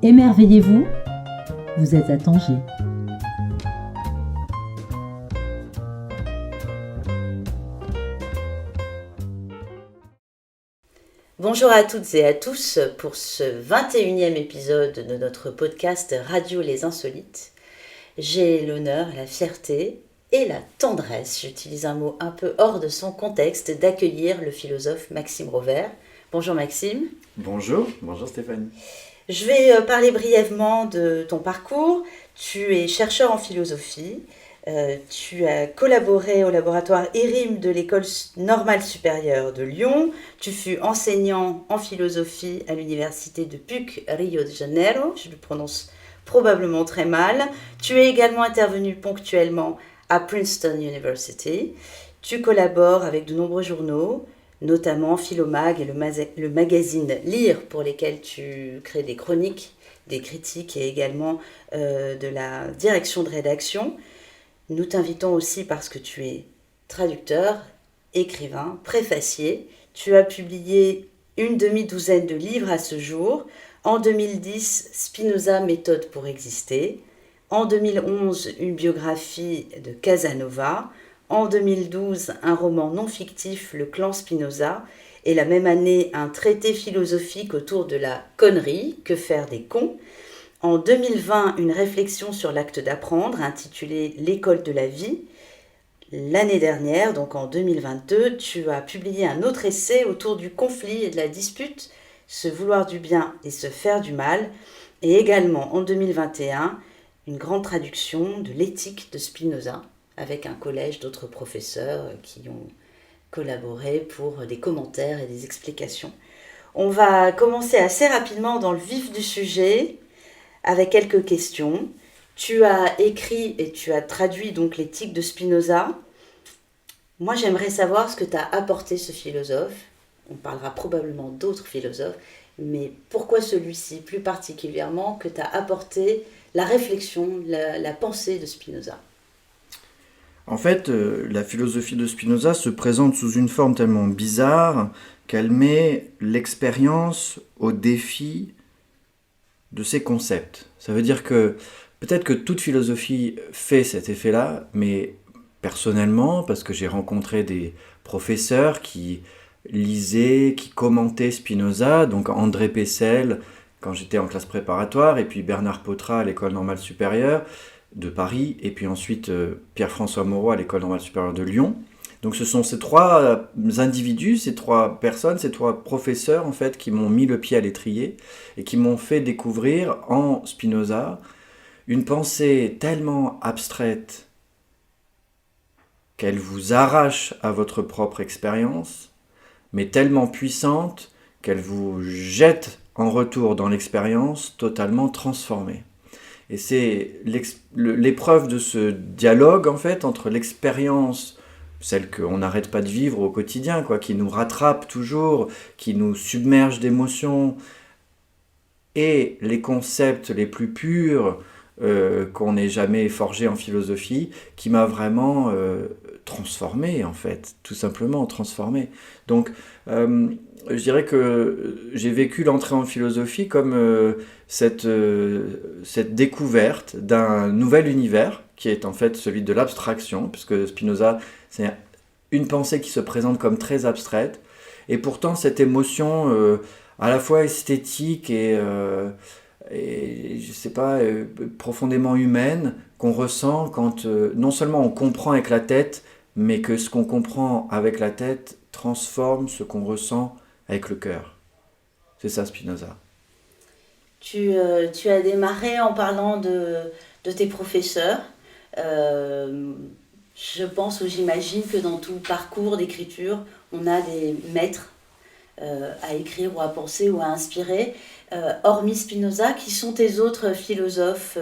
Émerveillez-vous, vous êtes à Tanger. Bonjour à toutes et à tous pour ce 21e épisode de notre podcast Radio Les Insolites. J'ai l'honneur, la fierté et la tendresse, j'utilise un mot un peu hors de son contexte, d'accueillir le philosophe Maxime Rovert. Bonjour Maxime. Bonjour Stéphanie. Je vais parler brièvement de ton parcours. Tu es chercheur en philosophie. Tu as collaboré au laboratoire ERIM de l'École normale supérieure de Lyon. Tu fus enseignant en philosophie à l'université de PUC Rio de Janeiro. Je le prononce probablement très mal. Tu es également intervenu ponctuellement à Princeton University. Tu collabores avec de nombreux journaux, notamment Philomag et le magazine Lire, pour lesquels tu crées des chroniques, des critiques et également de la direction de rédaction. Nous t'invitons aussi parce que tu es traducteur, écrivain, préfacier. Tu as publié une demi-douzaine de livres à ce jour. En 2010, Spinoza, méthode pour exister. En 2011, une biographie de Casanova. En 2012, un roman non fictif, Le clan Spinoza. Et la même année, un traité philosophique autour de la connerie, que faire des cons. En 2020, une réflexion sur l'acte d'apprendre, intitulée L'école de la vie. L'année dernière, donc en 2022, tu as publié un autre essai autour du conflit et de la dispute, se vouloir du bien et se faire du mal. Et également en 2021, une grande traduction de l'éthique de Spinoza, avec un collège d'autres professeurs qui ont collaboré pour des commentaires et des explications. On va commencer assez rapidement dans le vif du sujet, avec quelques questions. Tu as écrit et tu as traduit donc l'éthique de Spinoza. Moi, j'aimerais savoir ce que t'a apporté ce philosophe. On parlera probablement d'autres philosophes, mais pourquoi celui-ci plus particulièrement, que t'a apporté la réflexion, la pensée de Spinoza? En fait, la philosophie de Spinoza se présente sous une forme tellement bizarre qu'elle met l'expérience au défi de ces concepts. Ça veut dire que peut-être que toute philosophie fait cet effet-là, mais personnellement, parce que j'ai rencontré des professeurs qui lisaient, qui commentaient Spinoza, donc André Pessel quand j'étais en classe préparatoire, et puis Bernard Potra à l'École normale supérieure de Paris, et puis ensuite Pierre-François Moreau à l'École normale supérieure de Lyon. Donc ce sont ces trois individus, ces trois personnes, ces trois professeurs en fait qui m'ont mis le pied à l'étrier et qui m'ont fait découvrir en Spinoza une pensée tellement abstraite qu'elle vous arrache à votre propre expérience, mais tellement puissante qu'elle vous jette en retour dans l'expérience totalement transformée. Et c'est l'épreuve de ce dialogue en fait entre l'expérience, celle qu'on n'arrête pas de vivre au quotidien, qui nous rattrape toujours, qui nous submerge d'émotions, et les concepts les plus purs qu'on n'ait jamais forgés en philosophie, qui m'a vraiment transformé, en fait, tout simplement transformé. Donc, je dirais que j'ai vécu l'entrée en philosophie comme cette découverte d'un nouvel univers, qui est en fait celui de l'abstraction, puisque Spinoza, c'est une pensée qui se présente comme très abstraite, et pourtant cette émotion à la fois esthétique et je sais pas, profondément humaine, qu'on ressent quand non seulement on comprend avec la tête, mais que ce qu'on comprend avec la tête transforme ce qu'on ressent avec le cœur. C'est ça Spinoza. Tu as démarré en parlant de tes professeurs. Je pense ou j'imagine que dans tout parcours d'écriture, on a des maîtres à écrire ou à penser ou à inspirer. Hormis Spinoza, qui sont tes autres philosophes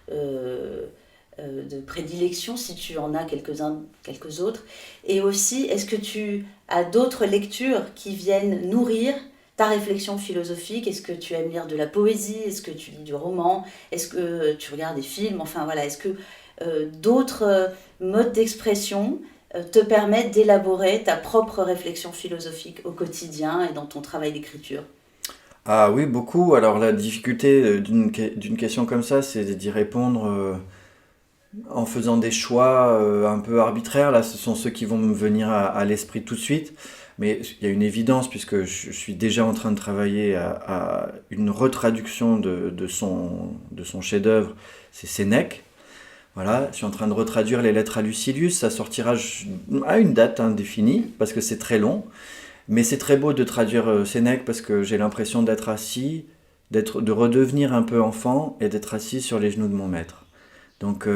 de prédilection, si tu en as quelques autres? Et aussi, est-ce que tu as d'autres lectures qui viennent nourrir ta réflexion philosophique? Est-ce que tu aimes lire de la poésie? Est-ce que tu lis du roman? Est-ce que tu regardes des films? Enfin voilà, est-ce que d'autres modes d'expression te permettent d'élaborer ta propre réflexion philosophique au quotidien et dans ton travail d'écriture? Ah oui, beaucoup. Alors la difficulté d'une question comme ça, c'est d'y répondre en faisant des choix un peu arbitraires. Là, ce sont ceux qui vont me venir à l'esprit tout de suite. Mais il y a une évidence, puisque je suis déjà en train de travailler à une retraduction de son chef-d'œuvre, c'est Sénèque. Voilà, je suis en train de retraduire les lettres à Lucilius. Ça sortira à une date indéfinie, parce que c'est très long. Mais c'est très beau de traduire Sénèque, parce que j'ai l'impression d'être assis, de redevenir un peu enfant et d'être assis sur les genoux de mon maître. Donc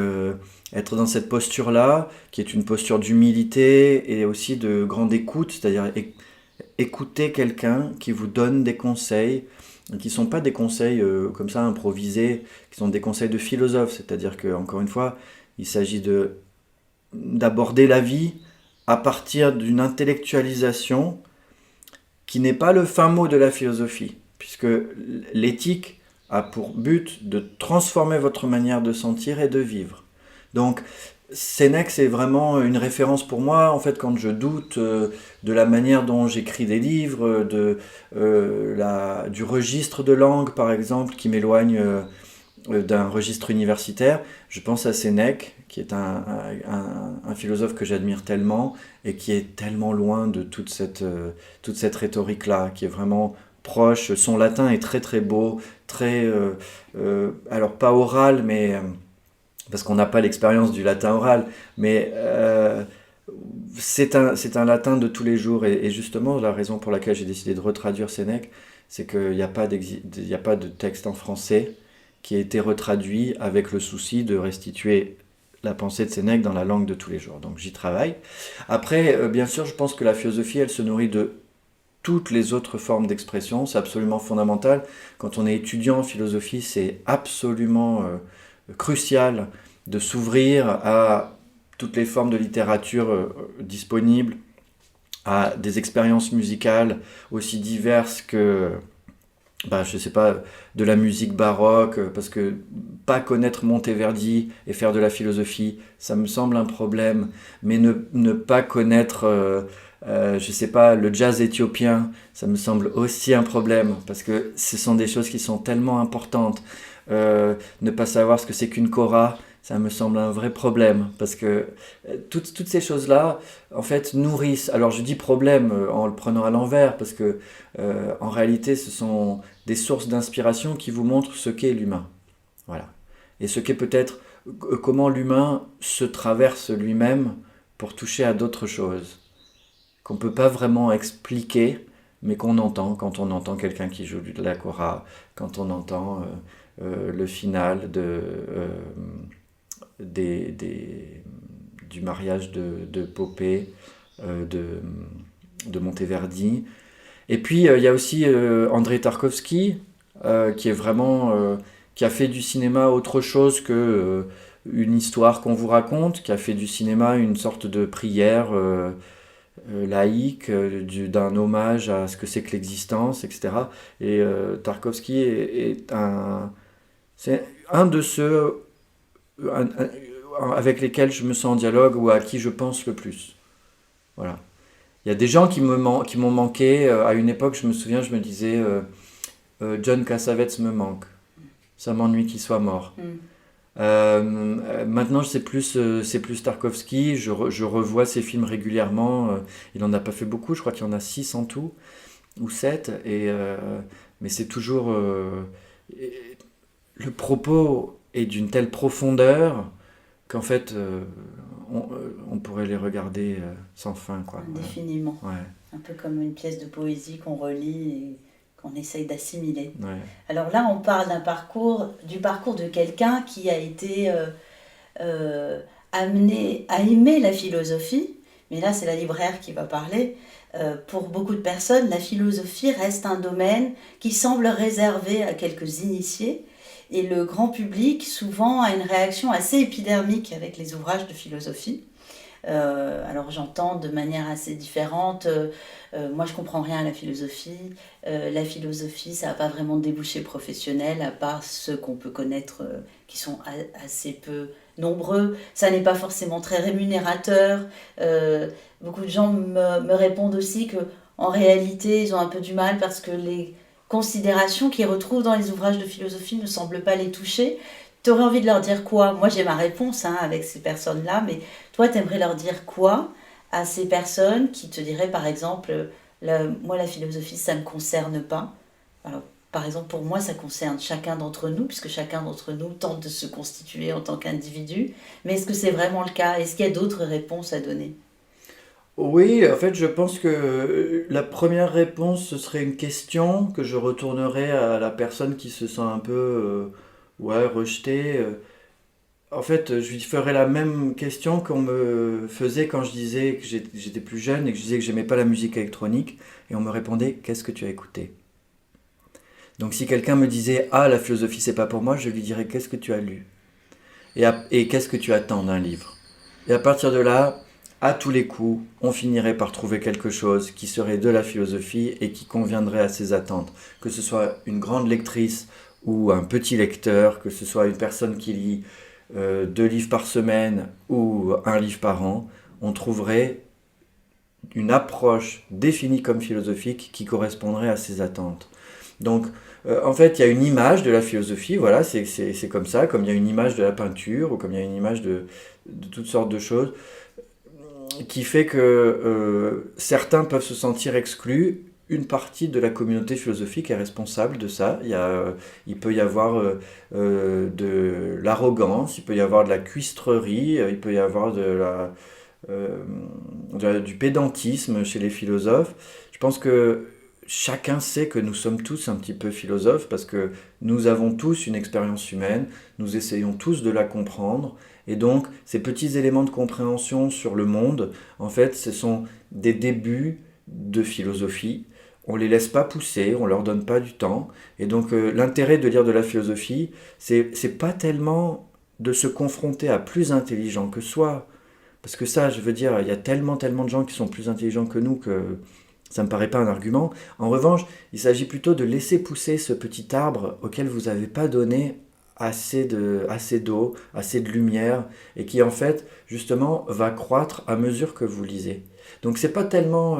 être dans cette posture-là, qui est une posture d'humilité et aussi de grande écoute, c'est-à-dire écouter quelqu'un qui vous donne des conseils, qui ne sont pas des conseils comme ça improvisés, qui sont des conseils de philosophe, c'est-à-dire que encore une fois, il s'agit d'aborder la vie à partir d'une intellectualisation qui n'est pas le fin mot de la philosophie, puisque l'éthique a pour but de transformer votre manière de sentir et de vivre. Donc, Sénèque, c'est vraiment une référence pour moi, en fait, quand je doute de la manière dont j'écris des livres, du registre de langue, par exemple, qui m'éloigne d'un registre universitaire. Je pense à Sénèque, qui est un philosophe que j'admire tellement et qui est tellement loin de toute cette rhétorique-là, qui est vraiment proche. Son latin est très très beau, très, alors pas oral, mais parce qu'on n'a pas l'expérience du latin oral, mais c'est un latin de tous les jours. Et justement, la raison pour laquelle j'ai décidé de retraduire Sénèque, c'est qu'il n'y a pas de texte en français qui a été retraduit avec le souci de restituer la pensée de Sénèque dans la langue de tous les jours. Donc j'y travaille. Après, bien sûr, je pense que la philosophie, elle se nourrit de toutes les autres formes d'expression. C'est absolument fondamental. Quand on est étudiant en philosophie, c'est absolument crucial de s'ouvrir à toutes les formes de littérature disponibles, à des expériences musicales aussi diverses que, je sais pas, de la musique baroque, parce que pas connaître Monteverdi et faire de la philosophie, ça me semble un problème, mais ne pas connaître, je sais pas, le jazz éthiopien, ça me semble aussi un problème, parce que ce sont des choses qui sont tellement importantes. Ne pas savoir ce que c'est qu'une kora, ça me semble un vrai problème, parce que toutes ces choses-là, en fait, nourrissent. Alors je dis problème en le prenant à l'envers, parce que en réalité, ce sont des sources d'inspiration qui vous montrent ce qu'est l'humain. Voilà. Et ce qu'est peut-être comment l'humain se traverse lui-même pour toucher à d'autres choses, qu'on ne peut pas vraiment expliquer, mais qu'on entend quand on entend quelqu'un qui joue de la kora, quand on entend le final du mariage de Popée, de Monteverdi. Et puis il y a aussi Andrei Tarkovsky, qui est vraiment qui a fait du cinéma autre chose que une histoire qu'on vous raconte, qui a fait du cinéma une sorte de prière laïque, d'un hommage à ce que c'est que l'existence, etc. Et Tarkovsky c'est un de ceux avec lesquels je me sens en dialogue ou à qui je pense le plus. Voilà. Il y a des gens qui m'ont manqué. À une époque, je me souviens, je me disais John Cassavetes me manque. Ça m'ennuie qu'il soit mort. Maintenant, c'est plus Tarkovsky. Je revois ses films régulièrement. Il n'en a pas fait beaucoup. Je crois qu'il y en a 6 en tout, ou 7. Mais c'est toujours... le propos est d'une telle profondeur qu'en fait, on pourrait les regarder sans fin, quoi. Indéfiniment. Ouais. Un peu comme une pièce de poésie qu'on relit et qu'on essaye d'assimiler. Ouais. Alors là, on parle du parcours de quelqu'un qui a été amené à aimer la philosophie. Mais là, c'est la libraire qui va parler. Pour beaucoup de personnes, la philosophie reste un domaine qui semble réservé à quelques initiés. Et le grand public, souvent, a une réaction assez épidermique avec les ouvrages de philosophie. Alors j'entends de manière assez différente, moi je comprends rien à la philosophie, ça n'a pas vraiment de débouché professionnel, à part ceux qu'on peut connaître qui sont assez peu nombreux, ça n'est pas forcément très rémunérateur. Beaucoup de gens me répondent aussi qu'en réalité ils ont un peu du mal parce que considérations qu'ils retrouvent dans les ouvrages de philosophie ne semblent pas les toucher. Tu aurais envie de leur dire quoi? Moi, j'ai ma réponse avec ces personnes-là, mais toi, tu aimerais leur dire quoi à ces personnes qui te diraient, par exemple, moi, la philosophie, ça ne me concerne pas. Alors, par exemple, pour moi, ça concerne chacun d'entre nous, puisque chacun d'entre nous tente de se constituer en tant qu'individu. Mais est-ce que c'est vraiment le cas? Est-ce qu'il y a d'autres réponses à donner? Oui, en fait, je pense que la première réponse, ce serait une question que je retournerais à la personne qui se sent un peu rejetée. En fait, je lui ferais la même question qu'on me faisait quand je disais que j'étais plus jeune et que je disais que j'aimais pas la musique électronique. Et on me répondait, qu'est-ce que tu as écouté? Donc si quelqu'un me disait, ah, la philosophie, c'est pas pour moi, je lui dirais, qu'est-ce que tu as lu? Et qu'est-ce que tu attends d'un livre? Et à partir de là, à tous les coups, on finirait par trouver quelque chose qui serait de la philosophie et qui conviendrait à ses attentes. Que ce soit une grande lectrice ou un petit lecteur, que ce soit une personne qui lit 2 livres par semaine ou un livre par an, on trouverait une approche définie comme philosophique qui correspondrait à ses attentes. Donc, en fait, il y a une image de la philosophie, voilà, c'est comme ça, comme il y a une image de la peinture, ou comme il y a une image de toutes sortes de choses, qui fait que certains peuvent se sentir exclus. Une partie de la communauté philosophique est responsable de ça. Il peut y avoir de l'arrogance, il peut y avoir de la cuistrerie, il peut y avoir du pédantisme chez les philosophes. Je pense que chacun sait que nous sommes tous un petit peu philosophes parce que nous avons tous une expérience humaine, nous essayons tous de la comprendre. Et donc, ces petits éléments de compréhension sur le monde, en fait, ce sont des débuts de philosophie. On ne les laisse pas pousser, on ne leur donne pas du temps. Et donc, l'intérêt de lire de la philosophie, c'est pas tellement de se confronter à plus intelligents que soi. Parce que ça, je veux dire, il y a tellement de gens qui sont plus intelligents que nous que ça ne me paraît pas un argument. En revanche, il s'agit plutôt de laisser pousser ce petit arbre auquel vous n'avez pas donné assez d'eau, assez de lumière, et qui en fait, justement, va croître à mesure que vous lisez. Donc c'est pas tellement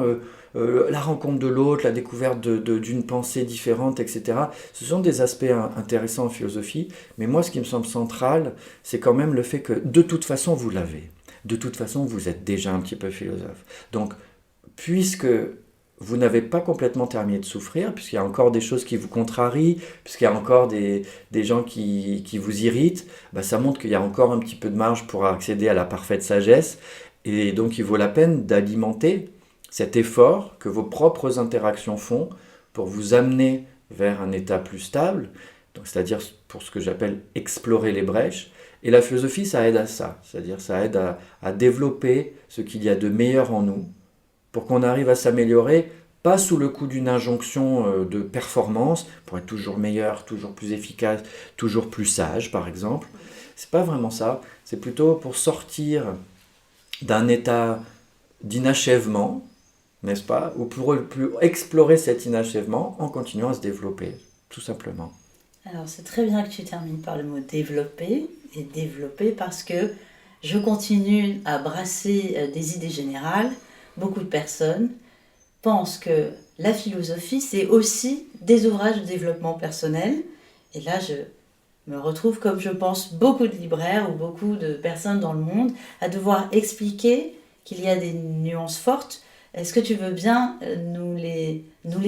la rencontre de l'autre, la découverte d'une pensée différente, etc. Ce sont des aspects intéressants en philosophie, mais moi ce qui me semble central, c'est quand même le fait que de toute façon vous l'avez. De toute façon vous êtes déjà un petit peu philosophe. Donc puisque vous n'avez pas complètement terminé de souffrir, puisqu'il y a encore des choses qui vous contrarient, puisqu'il y a encore des gens qui vous irritent, ça montre qu'il y a encore un petit peu de marge pour accéder à la parfaite sagesse. Et donc il vaut la peine d'alimenter cet effort que vos propres interactions font pour vous amener vers un état plus stable, donc c'est-à-dire pour ce que j'appelle explorer les brèches. Et la philosophie, ça aide à ça, c'est-à-dire ça aide à développer ce qu'il y a de meilleur en nous, pour qu'on arrive à s'améliorer, pas sous le coup d'une injonction de performance, pour être toujours meilleur, toujours plus efficace, toujours plus sage, par exemple. C'est pas vraiment ça, c'est plutôt pour sortir d'un état d'inachèvement, n'est-ce pas, ou pour explorer cet inachèvement en continuant à se développer, tout simplement. Alors, c'est très bien que tu termines par le mot développer, et développer parce que je continue à brasser des idées générales. Beaucoup de personnes pensent que la philosophie, c'est aussi des ouvrages de développement personnel. Et là, je me retrouve, comme je pense beaucoup de libraires ou beaucoup de personnes dans le monde, à devoir expliquer qu'il y a des nuances fortes. Est-ce que tu veux bien nous les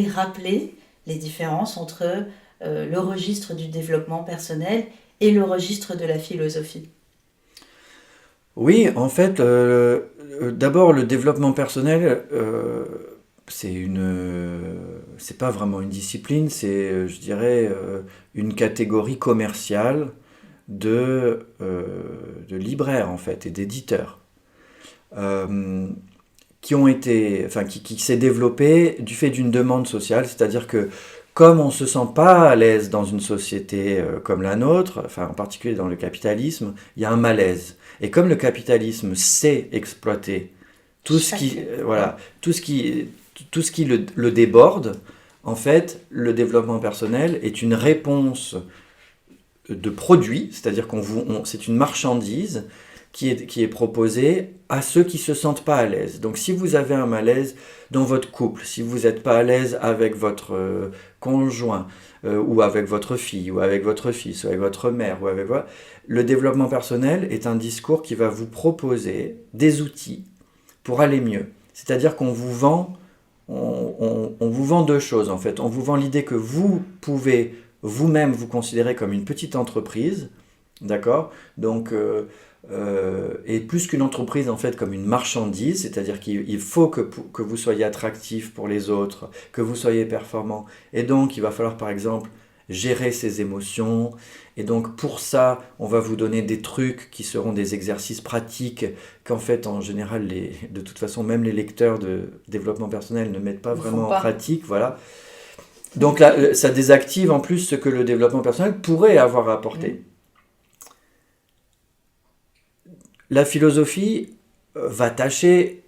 rappeler, les différences entre le registre du développement personnel et le registre de la philosophie? Oui, en fait, d'abord le développement personnel, c'est pas vraiment une discipline, c'est, je dirais, une catégorie commerciale de libraires en fait et d'éditeurs qui s'est développée du fait d'une demande sociale, c'est-à-dire que comme on ne se sent pas à l'aise dans une société comme la nôtre, enfin en particulier dans le capitalisme, il y a un malaise. Et comme le capitalisme sait exploiter tout ce qui le déborde, en fait, le développement personnel est une réponse de produit, c'est-à-dire c'est une marchandise qui est proposé à ceux qui ne se sentent pas à l'aise. Donc si vous avez un malaise dans votre couple, si vous n'êtes pas à l'aise avec votre conjoint, ou avec votre fille, ou avec votre fils, ou avec votre mère, ou avec voilà, le développement personnel est un discours qui va vous proposer des outils pour aller mieux. C'est-à-dire qu'on vous vend, on vous vend deux choses en fait. On vous vend l'idée que vous pouvez vous-même vous considérer comme une petite entreprise, d'accord ? Donc, et plus qu'une entreprise en fait comme une marchandise, c'est-à-dire qu'il faut que vous soyez attractif pour les autres, que vous soyez performant, et donc il va falloir par exemple gérer ses émotions, et donc pour ça on va vous donner des trucs qui seront des exercices pratiques qu'en fait en général de toute façon même les lecteurs de développement personnel ne mettent pas vraiment en pratique, voilà. Donc là ça désactive en plus ce que le développement personnel pourrait avoir à apporter. La philosophie va tâcher,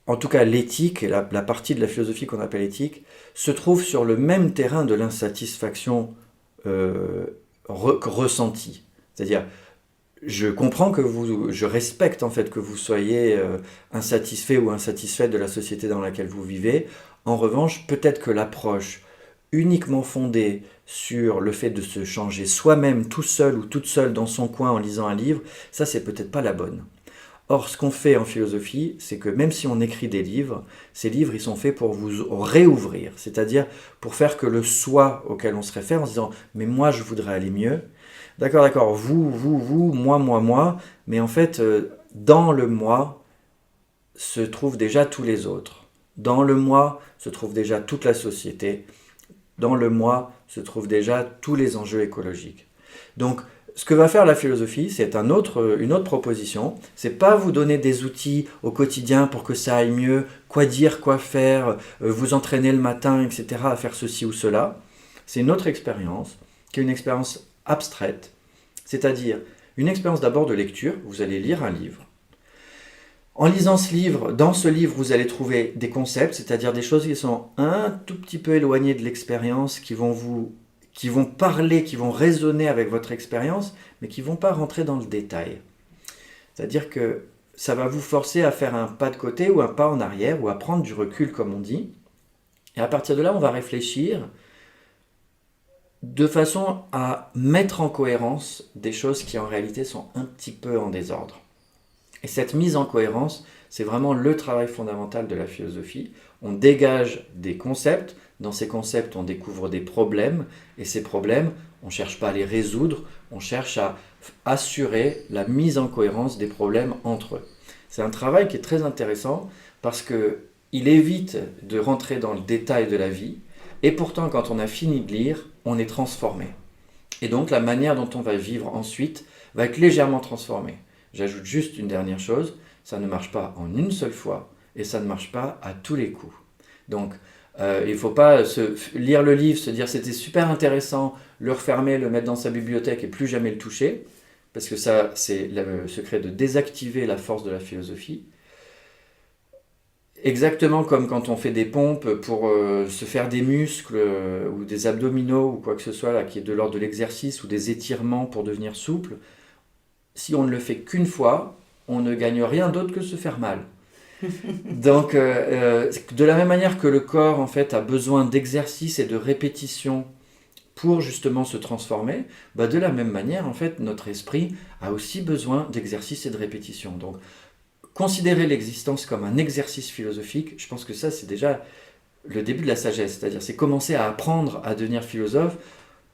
en tout cas l'éthique, la partie de la philosophie qu'on appelle éthique, se trouve sur le même terrain de l'insatisfaction ressentie. C'est-à-dire, je comprends je respecte en fait que vous soyez insatisfait ou insatisfaite de la société dans laquelle vous vivez. En revanche, peut-être que l'approche uniquement fondée sur le fait de se changer soi-même tout seul ou toute seule dans son coin en lisant un livre, ça c'est peut-être pas la bonne. Or, ce qu'on fait en philosophie, c'est que même si on écrit des livres, ces livres ils sont faits pour vous réouvrir, c'est-à-dire pour faire que le soi auquel on se réfère en se disant « mais moi je voudrais aller mieux », d'accord, vous, moi, mais en fait, dans le moi se trouvent déjà tous les autres. Dans le moi se trouve déjà toute la société. Dans le moi se trouvent déjà tous les enjeux écologiques. Donc, ce que va faire la philosophie, c'est une autre proposition. C'est pas vous donner des outils au quotidien pour que ça aille mieux, quoi dire, quoi faire, vous entraîner le matin, etc., à faire ceci ou cela. C'est une autre expérience, qui est une expérience abstraite, c'est-à-dire une expérience d'abord de lecture. Vous allez lire un livre. En lisant ce livre, dans ce livre, vous allez trouver des concepts, c'est-à-dire des choses qui sont un tout petit peu éloignées de l'expérience, qui vont parler, qui vont résonner avec votre expérience, mais qui ne vont pas rentrer dans le détail. C'est-à-dire que ça va vous forcer à faire un pas de côté ou un pas en arrière, ou à prendre du recul, comme on dit. Et à partir de là, on va réfléchir de façon à mettre en cohérence des choses qui en réalité sont un petit peu en désordre. Et cette mise en cohérence, c'est vraiment le travail fondamental de la philosophie. On dégage des concepts, dans ces concepts on découvre des problèmes, et ces problèmes, on ne cherche pas à les résoudre, on cherche à assurer la mise en cohérence des problèmes entre eux. C'est un travail qui est très intéressant parce qu'il évite de rentrer dans le détail de la vie, et pourtant quand on a fini de lire, on est transformé. Et donc la manière dont on va vivre ensuite va être légèrement transformée. J'ajoute juste une dernière chose, ça ne marche pas en une seule fois et ça ne marche pas à tous les coups. Donc il ne faut pas lire le livre, se dire c'était super intéressant, le refermer, le mettre dans sa bibliothèque et plus jamais le toucher, parce que ça c'est le secret de désactiver la force de la philosophie. Exactement comme quand on fait des pompes pour se faire des muscles ou des abdominaux ou quoi que ce soit là, qui est de l'ordre de l'exercice, ou des étirements pour devenir souple. Si on ne le fait qu'une fois, on ne gagne rien d'autre que se faire mal. Donc, de la même manière que le corps en fait a besoin d'exercice et de répétition pour justement se transformer, de la même manière en fait notre esprit a aussi besoin d'exercice et de répétition. Donc, considérer l'existence comme un exercice philosophique, je pense que ça c'est déjà le début de la sagesse, c'est-à-dire c'est commencer à apprendre à devenir philosophe.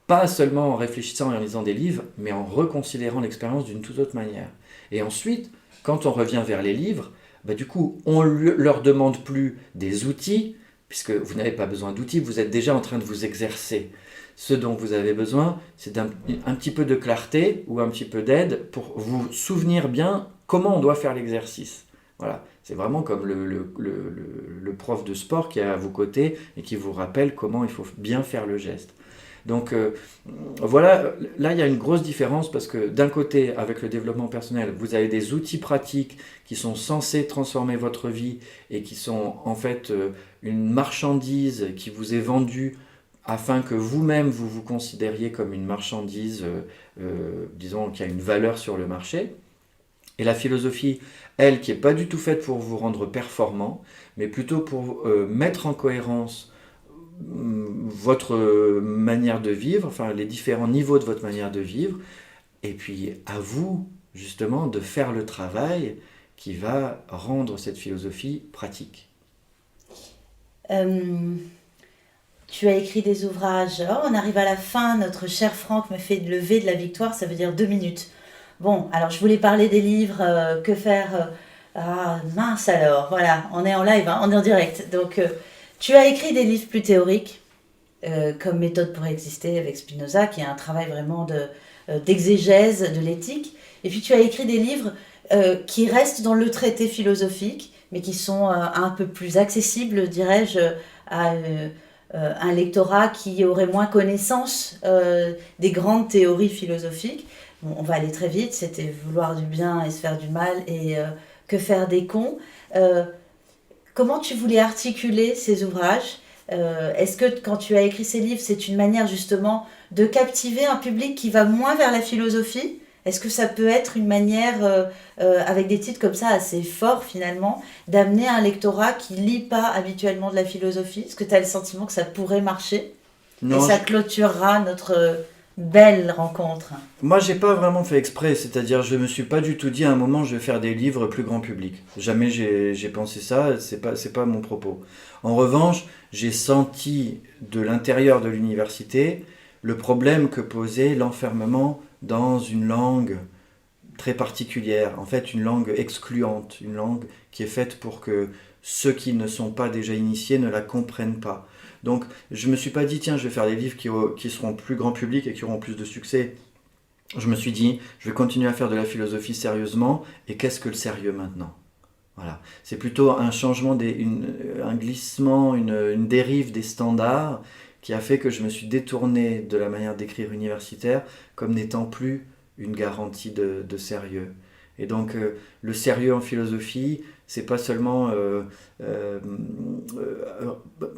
Pas seulement en réfléchissant et en lisant des livres, mais en reconsidérant l'expérience d'une toute autre manière. Et ensuite, quand on revient vers les livres, du coup, on ne leur demande plus des outils, puisque vous n'avez pas besoin d'outils, vous êtes déjà en train de vous exercer. Ce dont vous avez besoin, c'est d'un petit peu de clarté ou un petit peu d'aide pour vous souvenir bien comment on doit faire l'exercice. Voilà, c'est vraiment comme le prof de sport qui est à vos côtés et qui vous rappelle comment il faut bien faire le geste. Donc voilà, là il y a une grosse différence parce que d'un côté, avec le développement personnel, vous avez des outils pratiques qui sont censés transformer votre vie et qui sont en fait une marchandise qui vous est vendue afin que vous-même vous vous considériez comme une marchandise, disons, qui a une valeur sur le marché. Et la philosophie, elle, qui n'est pas du tout faite pour vous rendre performant, mais plutôt pour mettre en cohérence votre manière de vivre, enfin les différents niveaux de votre manière de vivre, et puis à vous, justement, de faire le travail qui va rendre cette philosophie pratique. Tu as écrit des ouvrages. Oh, on arrive à la fin. Notre cher Franck me fait lever de la victoire. Ça veut dire 2 minutes. Bon, alors je voulais parler des livres. Que faire Ah, mince alors. Voilà, on est en live, hein, on est en direct. Donc, tu as écrit des livres plus théoriques, comme Méthode pour exister avec Spinoza, qui est un travail vraiment d'exégèse de l'éthique. Et puis, tu as écrit des livres qui restent dans le traité philosophique, mais qui sont un peu plus accessibles, dirais-je, à un lectorat qui aurait moins connaissance des grandes théories philosophiques. Bon, on va aller très vite, c'était vouloir du bien et se faire du mal et que faire des cons. Comment tu voulais articuler ces ouvrages ? Est-ce que quand tu as écrit ces livres, c'est une manière justement de captiver un public qui va moins vers la philosophie ? Est-ce que ça peut être une manière, avec des titres comme ça assez forts finalement, d'amener un lectorat qui ne lit pas habituellement de la philosophie ? Est-ce que tu as le sentiment que ça pourrait marcher ? Non, et ça clôturera notre belle rencontre. Moi, j'ai pas vraiment fait exprès, c'est-à-dire je me suis pas du tout dit à un moment je vais faire des livres plus grand public. Jamais j'ai pensé ça, c'est pas mon propos. En revanche, j'ai senti de l'intérieur de l'université le problème que posait l'enfermement dans une langue très particulière, en fait une langue excluante, une langue qui est faite pour que ceux qui ne sont pas déjà initiés ne la comprennent pas. Donc je me suis pas dit tiens je vais faire des livres qui seront plus grand public et qui auront plus de succès. Je me suis dit je vais continuer à faire de la philosophie sérieusement, et qu'est-ce que le sérieux maintenant ? Voilà, c'est plutôt un changement, un glissement, une dérive des standards qui a fait que je me suis détourné de la manière d'écrire universitaire comme n'étant plus une garantie de sérieux. Et donc le sérieux en philosophie, c'est pas seulement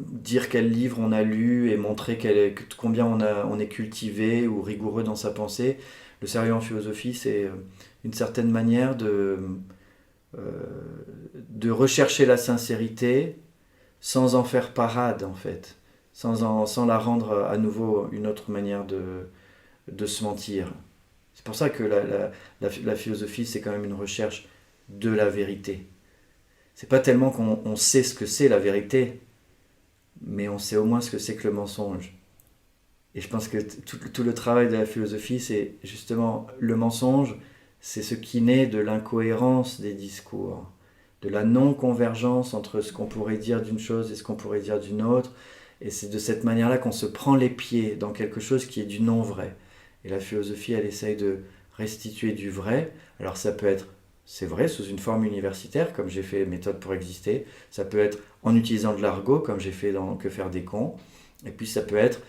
dire quel livre on a lu et montrer combien on est cultivé ou rigoureux dans sa pensée. Le sérieux en philosophie, c'est une certaine manière de rechercher la sincérité sans en faire parade en fait, sans la rendre à nouveau une autre manière de se mentir. C'est pour ça que la philosophie, c'est quand même une recherche de la vérité. C'est pas tellement qu'on sait ce que c'est la vérité, mais on sait au moins ce que c'est que le mensonge. Et je pense que tout le travail de la philosophie, c'est justement le mensonge, c'est ce qui naît de l'incohérence des discours, de la non-convergence entre ce qu'on pourrait dire d'une chose et ce qu'on pourrait dire d'une autre. Et c'est de cette manière-là qu'on se prend les pieds dans quelque chose qui est du non-vrai. Et la philosophie, elle essaye de restituer du vrai. Alors ça peut être, c'est vrai, sous une forme universitaire, comme j'ai fait Méthode pour exister. Ça peut être en utilisant de l'argot, comme j'ai fait dans Que faire des cons. Et puis ça peut être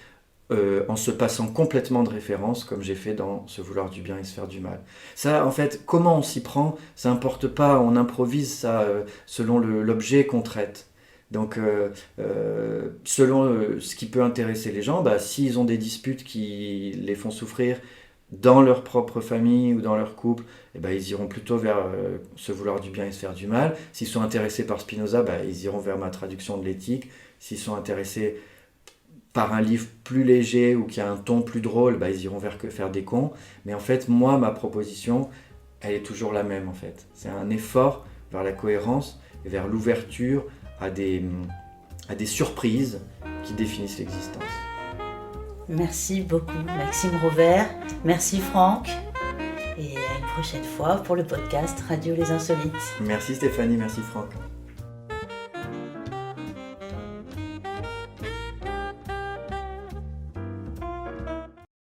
en se passant complètement de référence, comme j'ai fait dans Se vouloir du bien et se faire du mal. Ça, en fait, comment on s'y prend, ça n'importe pas, on improvise ça selon l'objet qu'on traite. Donc, selon ce qui peut intéresser les gens, s'ils ont des disputes qui les font souffrir dans leur propre famille ou dans leur couple, ils iront plutôt vers Se vouloir du bien et se faire du mal. S'ils sont intéressés par Spinoza, ils iront vers ma traduction de l'éthique. S'ils sont intéressés par un livre plus léger ou qui a un ton plus drôle, ils iront vers Que faire des cons. Mais en fait, moi, ma proposition, elle est toujours la même en fait. C'est un effort vers la cohérence et vers l'ouverture à des surprises qui définissent l'existence. Merci beaucoup Maxime Rovert, merci Franck, et à une prochaine fois pour le podcast Radio Les Insolites. Merci Stéphanie, merci Franck.